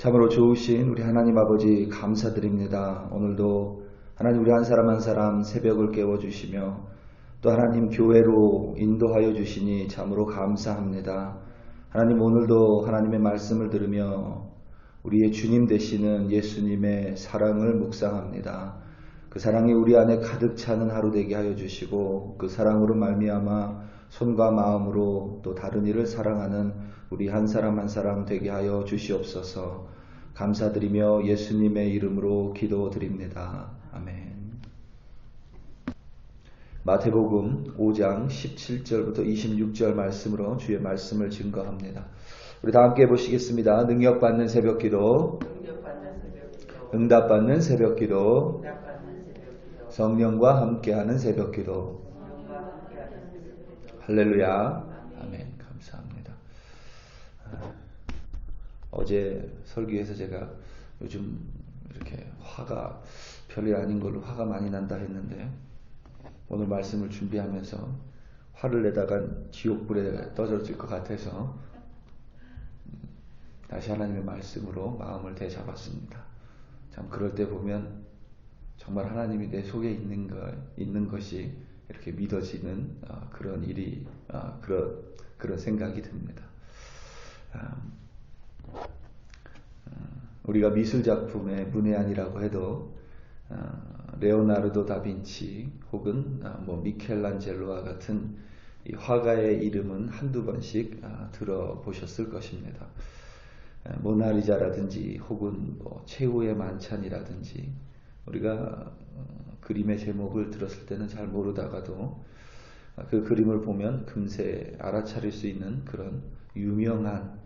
참으로 좋으신 우리 하나님 아버지 감사드립니다. 오늘도 하나님 우리 한 사람 한 사람 새벽을 깨워주시며 또 하나님 교회로 인도하여 주시니 참으로 감사합니다. 하나님 오늘도 하나님의 말씀을 들으며 우리의 주님 되시는 예수님의 사랑을 묵상합니다. 그 사랑이 우리 안에 가득 차는 하루 되게 하여 주시고 그 사랑으로 말미암아 손과 마음으로 또 다른 이를 사랑하는 우리 한 사람 한 사람 되게 하여 주시옵소서. 감사드리며 예수님의 이름으로 기도드립니다. 아멘. 마태복음 5장 17절부터 26절 말씀으로 주의 말씀을 증거합니다. 우리 다 함께 보시겠습니다. 능력받는 새벽기도, 응답받는 새벽기도, 성령과 함께하는 새벽기도. 할렐루야. 아멘. 감사합니다. 어제 설교에서 제가 요즘 이렇게 화가 별일 아닌 걸로 화가 많이 난다 했는데 오늘 말씀을 준비하면서 화를 내다간 지옥불에 떠져질 것 같아서 다시 하나님의 말씀으로 마음을 되잡았습니다. 참 그럴 때 보면 정말 하나님이 내 속에 있는 것이 이렇게 믿어지는 그런 일이 그런 생각이 듭니다. 우리가 미술 작품의 문외한이라고 해도 레오나르도 다빈치 혹은 미켈란젤로와 같은 이 화가의 이름은 한두 번씩 들어보셨을 것입니다. 모나리자라든지 혹은 최후의 만찬이라든지 우리가 그림의 제목을 들었을 때는 잘 모르다가도 그 그림을 보면 금세 알아차릴 수 있는 그런 유명한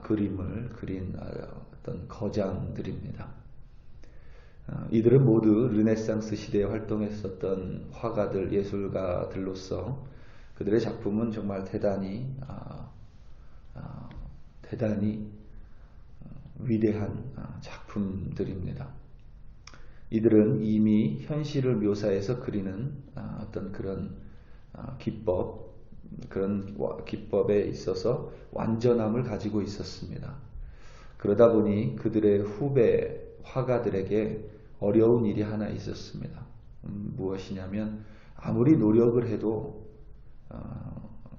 그림을 그린 어떤 거장들입니다. 이들은 모두 르네상스 시대에 활동했었던 화가들, 예술가들로서 그들의 작품은 정말 대단히 위대한 작품들입니다. 이들은 이미 현실을 묘사해서 그리는 어떤 그런 그런 기법에 있어서 완전함을 가지고 있었습니다. 그러다 보니 그들의 후배 화가들에게 어려운 일이 하나 있었습니다. 무엇이냐면 아무리 노력을 해도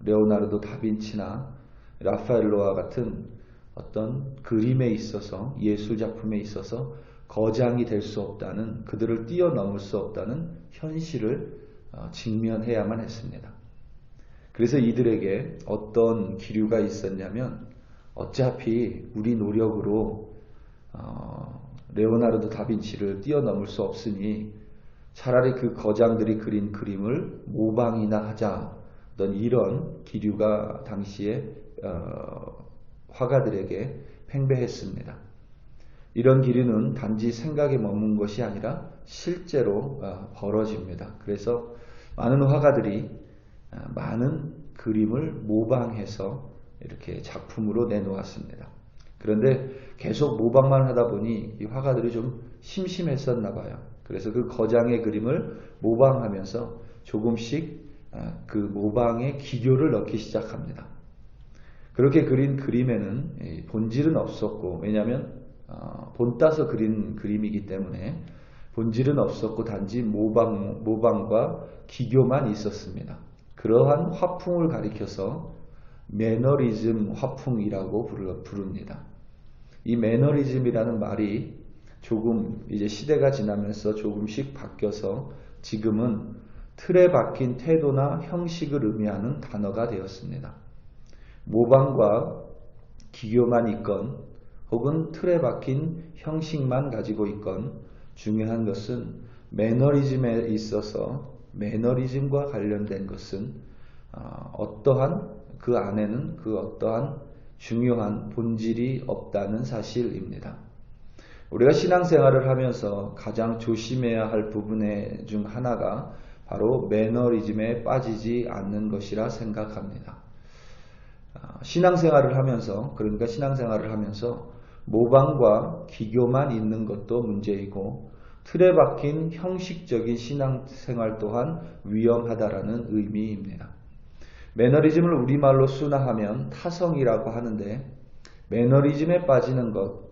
레오나르도 다빈치나 라파엘로와 같은 어떤 그림에 있어서 예술작품에 있어서 거장이 될 수 없다는, 그들을 뛰어넘을 수 없다는 현실을 직면해야만 했습니다. 그래서 이들에게 어떤 기류가 있었냐면 어차피 우리 노력으로 레오나르도 다빈치를 뛰어넘을 수 없으니 차라리 그 거장들이 그린 그림을 모방이나 하자, 이런 기류가 당시에 화가들에게 팽배했습니다. 이런 기류는 단지 생각에 머문 것이 아니라 실제로 벌어집니다. 그래서 많은 화가들이 많은 그림을 모방해서 이렇게 작품으로 내놓았습니다. 그런데 계속 모방만 하다 보니 이 화가들이 좀 심심했었나 봐요. 그래서 그 거장의 그림을 모방하면서 조금씩 그 모방에 기교를 넣기 시작합니다. 그렇게 그린 그림에는 본질은 없었고, 왜냐하면 본따서 그린 그림이기 때문에 본질은 없었고 단지 모방과 기교만 있었습니다. 그러한 화풍을 가리켜서 매너리즘 화풍이라고 부릅니다. 이 매너리즘이라는 말이 조금 이제 시대가 지나면서 조금씩 바뀌어서 지금은 틀에 박힌 태도나 형식을 의미하는 단어가 되었습니다. 모방과 기교만 있건 혹은 틀에 박힌 형식만 가지고 있건 중요한 것은 매너리즘에 있어서 매너리즘과 관련된 것은 그 안에는 어떠한 중요한 본질이 없다는 사실입니다. 우리가 신앙생활을 하면서 가장 조심해야 할 부분 중 하나가 바로 매너리즘에 빠지지 않는 것이라 생각합니다. 신앙생활을 하면서 모방과 기교만 있는 것도 문제이고 틀에 박힌 형식적인 신앙생활 또한 위험하다라는 의미입니다. 매너리즘을 우리말로 순화하면 타성이라고 하는데 매너리즘에 빠지는 것,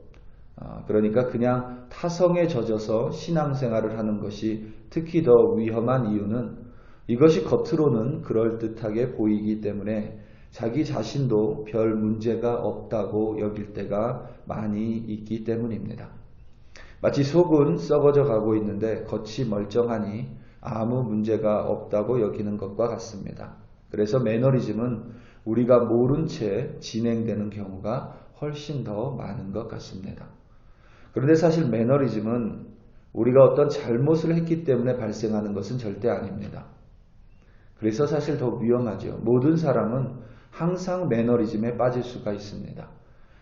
그러니까 그냥 타성에 젖어서 신앙생활을 하는 것이 특히 더 위험한 이유는 이것이 겉으로는 그럴듯하게 보이기 때문에 자기 자신도 별 문제가 없다고 여길 때가 많이 있기 때문입니다. 마치 속은 썩어져 가고 있는데 겉이 멀쩡하니 아무 문제가 없다고 여기는 것과 같습니다. 그래서 매너리즘은 우리가 모른 채 진행되는 경우가 훨씬 더 많은 것 같습니다. 그런데 사실 매너리즘은 우리가 어떤 잘못을 했기 때문에 발생하는 것은 절대 아닙니다. 그래서 사실 더 위험하죠. 모든 사람은 항상 매너리즘에 빠질 수가 있습니다.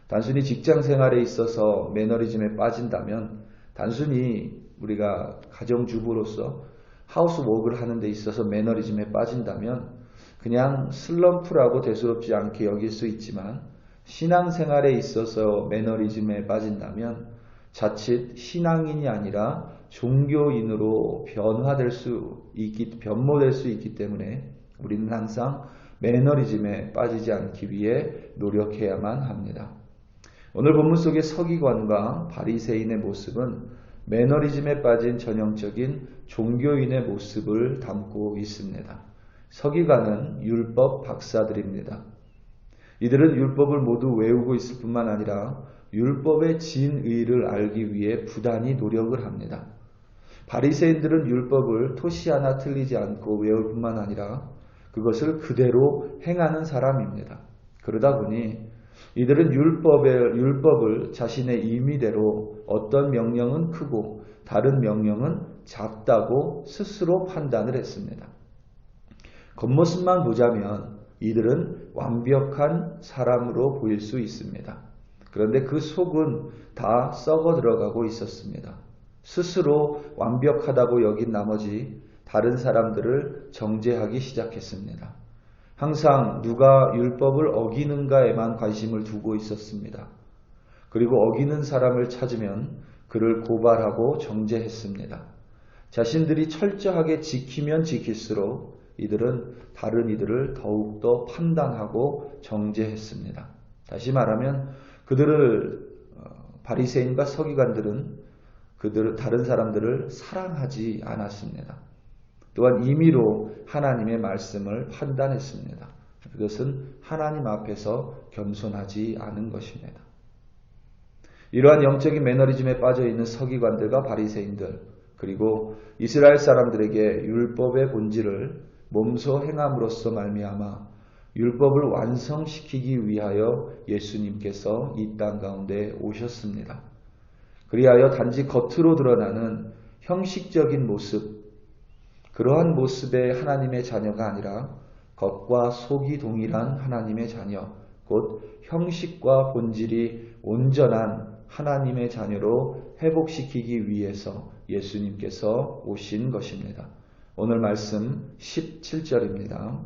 단순히 직장 생활에 있어서 매너리즘에 빠진다면 단순히 우리가 가정주부로서 하우스워크를 하는 데 있어서 매너리즘에 빠진다면 그냥 슬럼프라고 대수롭지 않게 여길 수 있지만 신앙생활에 있어서 매너리즘에 빠진다면 자칫 신앙인이 아니라 종교인으로 변모될 수 있기 때문에 우리는 항상 매너리즘에 빠지지 않기 위해 노력해야만 합니다. 오늘 본문 속의 서기관과 바리새인의 모습은 매너리즘에 빠진 전형적인 종교인의 모습을 담고 있습니다. 서기관은 율법 박사들입니다. 이들은 율법을 모두 외우고 있을 뿐만 아니라 율법의 진의를 알기 위해 부단히 노력을 합니다. 바리새인들은 율법을 토시 하나 틀리지 않고 외울 뿐만 아니라 그것을 그대로 행하는 사람입니다. 그러다 보니 이들은 율법을 자신의 임의대로 어떤 명령은 크고 다른 명령은 작다고 스스로 판단을 했습니다. 겉모습만 보자면 이들은 완벽한 사람으로 보일 수 있습니다. 그런데 그 속은 다 썩어 들어가고 있었습니다. 스스로 완벽하다고 여긴 나머지 다른 사람들을 정죄하기 시작했습니다. 항상 누가 율법을 어기는가에만 관심을 두고 있었습니다. 그리고 어기는 사람을 찾으면 그를 고발하고 정죄했습니다. 자신들이 철저하게 지키면 지킬수록 이들은 다른 이들을 더욱더 판단하고 정죄했습니다. 다시 말하면 바리새인과 서기관들은 다른 사람들을 사랑하지 않았습니다. 또한 임의로 하나님의 말씀을 판단했습니다. 그것은 하나님 앞에서 겸손하지 않은 것입니다. 이러한 영적인 매너리즘에 빠져있는 서기관들과 바리새인들 그리고 이스라엘 사람들에게 율법의 본질을 몸소 행함으로써 말미암아 율법을 완성시키기 위하여 예수님께서 이 땅 가운데 오셨습니다. 그리하여 단지 겉으로 드러나는 형식적인 모습 그러한 모습의 하나님의 자녀가 아니라 겉과 속이 동일한 하나님의 자녀, 곧 형식과 본질이 온전한 하나님의 자녀로 회복시키기 위해서 예수님께서 오신 것입니다. 오늘 말씀 17절입니다.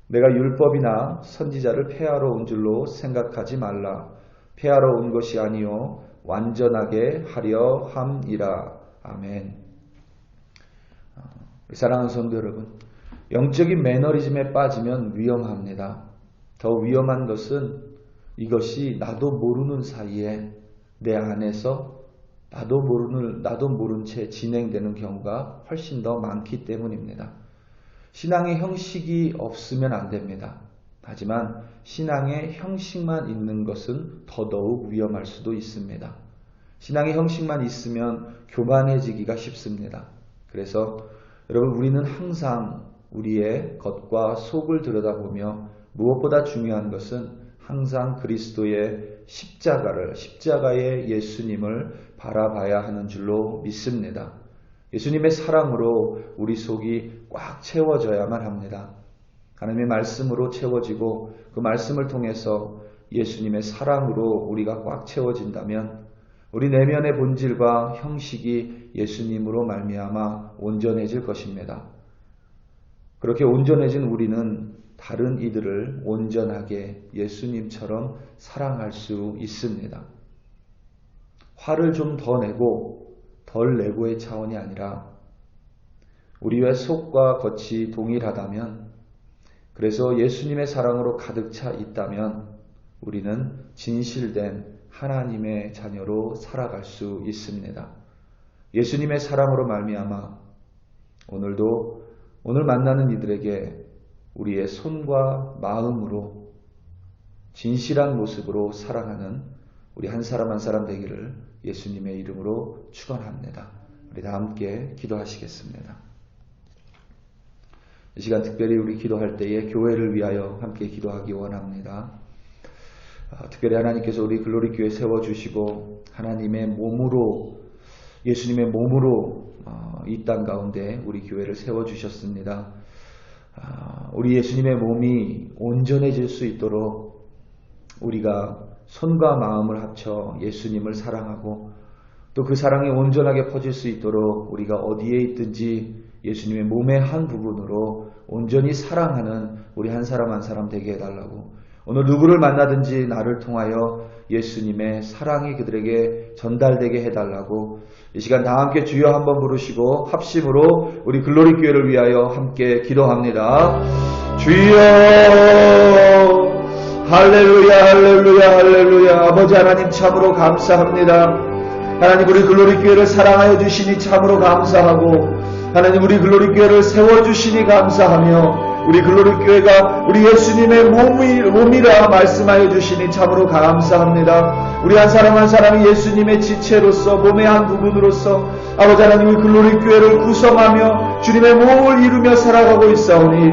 내가 율법이나 선지자를 폐하러 온 줄로 생각하지 말라. 폐하러 온 것이 아니요 완전하게 하려 함이라. 아멘. 사랑하는 성도 여러분, 영적인 매너리즘에 빠지면 위험합니다. 더 위험한 것은 이것이 나도 모르는 사이에 내 안에서 나도 모른 채 진행되는 경우가 훨씬 더 많기 때문입니다. 신앙의 형식이 없으면 안 됩니다. 하지만 신앙의 형식만 있는 것은 더더욱 위험할 수도 있습니다. 신앙의 형식만 있으면 교만해지기가 쉽습니다. 그래서 여러분 우리는 항상 우리의 겉과 속을 들여다보며 무엇보다 중요한 것은 항상 그리스도의 십자가의 예수님을 바라봐야 하는 줄로 믿습니다. 예수님의 사랑으로 우리 속이 꽉 채워져야만 합니다. 하나님의 말씀으로 채워지고 그 말씀을 통해서 예수님의 사랑으로 우리가 꽉 채워진다면 우리 내면의 본질과 형식이 예수님으로 말미암아 온전해질 것입니다. 그렇게 온전해진 우리는 다른 이들을 온전하게 예수님처럼 사랑할 수 있습니다. 화를 좀 더 내고 덜 내고의 차원이 아니라 우리의 속과 겉이 동일하다면 그래서 예수님의 사랑으로 가득 차 있다면 우리는 진실된 하나님의 자녀로 살아갈 수 있습니다. 예수님의 사랑으로 말미암아 오늘도 오늘 만나는 이들에게 우리의 손과 마음으로 진실한 모습으로 사랑하는 우리 한 사람 한 사람 되기를 예수님의 이름으로 축원합니다. 우리 다 함께 기도하시겠습니다. 이 시간 특별히 우리 기도할 때에 교회를 위하여 함께 기도하기 원합니다. 특별히 하나님께서 우리 글로리 교회 세워주시고 하나님의 몸으로 예수님의 몸으로 이 땅 가운데 우리 교회를 세워주셨습니다. 우리 예수님의 몸이 온전해질 수 있도록 우리가 손과 마음을 합쳐 예수님을 사랑하고 또 그 사랑이 온전하게 퍼질 수 있도록 우리가 어디에 있든지 예수님의 몸의 한 부분으로 온전히 사랑하는 우리 한 사람 한 사람 되게 해달라고, 오늘 누구를 만나든지 나를 통하여 예수님의 사랑이 그들에게 전달되게 해달라고 이 시간 다 함께 주여 한번 부르시고 합심으로 우리 글로리 교회를 위하여 함께 기도합니다. 주여 할렐루야 할렐루야 할렐루야. 아버지 하나님 참으로 감사합니다. 하나님 우리 글로리 교회를 사랑하여 주시니 참으로 감사하고, 하나님 우리 글로리 교회를 세워주시니 감사하며, 우리 글로리 교회가 우리 예수님의 몸이라 말씀하여 주시니 참으로 감사합니다. 우리 한 사람 한 사람이 예수님의 지체로서 몸의 한 부분으로서 아버지 하나님 우리 글로리 교회를 구성하며 주님의 몸을 이루며 살아가고 있사오니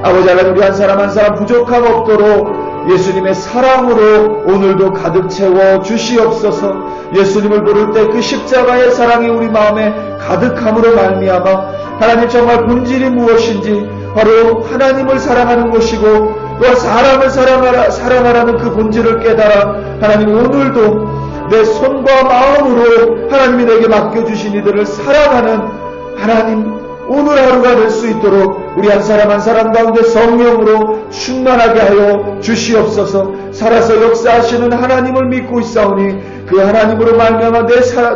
아버지 하나님 우리 한 사람 한 사람 부족함 없도록 예수님의 사랑으로 오늘도 가득 채워 주시옵소서. 예수님을 부를 때 그 십자가의 사랑이 우리 마음에 가득함으로 말미암아 하나님 정말 본질이 무엇인지 바로 하나님을 사랑하는 것이고 또 사람을 사랑하라는 그 본질을 깨달아 하나님 오늘도 내 손과 마음으로 하나님이 내게 맡겨주신 이들을 사랑하는 하나님 오늘 하루가 될 수 있도록 우리 한 사람 한 사람 가운데 성령으로 충만하게 하여 주시옵소서. 살아서 역사하시는 하나님을 믿고 있사오니 그 하나님으로 말미암아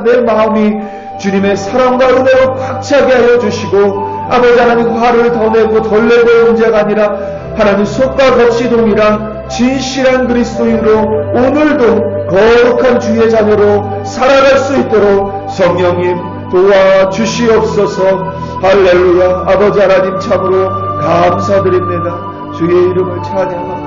내 마음이 주님의 사랑과 은혜로 꽉 차게 하여 주시고 아버지 하나님 화를 더 내고 덜 내고의 문제가 아니라 하나님 속과 겉이 동일한 진실한 그리스도인으로 오늘도 거룩한 주의 자녀로 살아갈 수 있도록 성령님 도와주시옵소서. 할렐루야. 아버지 하나님 참으로 감사드립니다. 주의 이름을 찬양합니다.